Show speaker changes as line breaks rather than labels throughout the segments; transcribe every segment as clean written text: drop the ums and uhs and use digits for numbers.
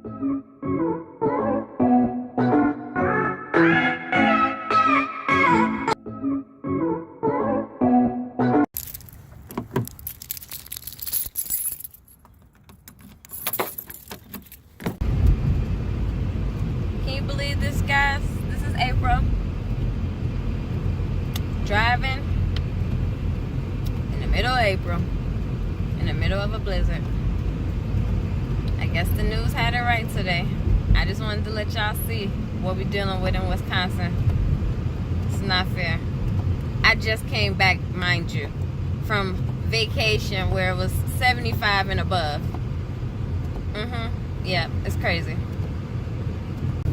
Can you believe this, guys? This is April. Driving in the middle of April, in the middle of a blizzard. I guess the news had it right today. I just wanted to let y'all see what we're dealing with in Wisconsin. It's not fair. I just came back, mind you, from vacation where it was 75 and above. Yeah, it's crazy.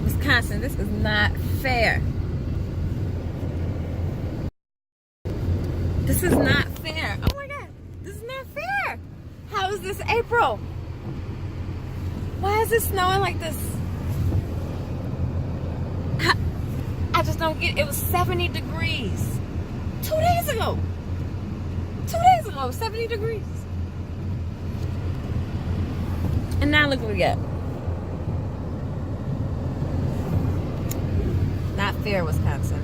Wisconsin, this is not fair. This is not fair. Oh my God, this is not fair. How is this April? Why is it snowing like this? I just don't get it. It was 70 degrees 2 days ago. 2 days ago, 70 degrees. And now look what we got. Not fair, Wisconsin.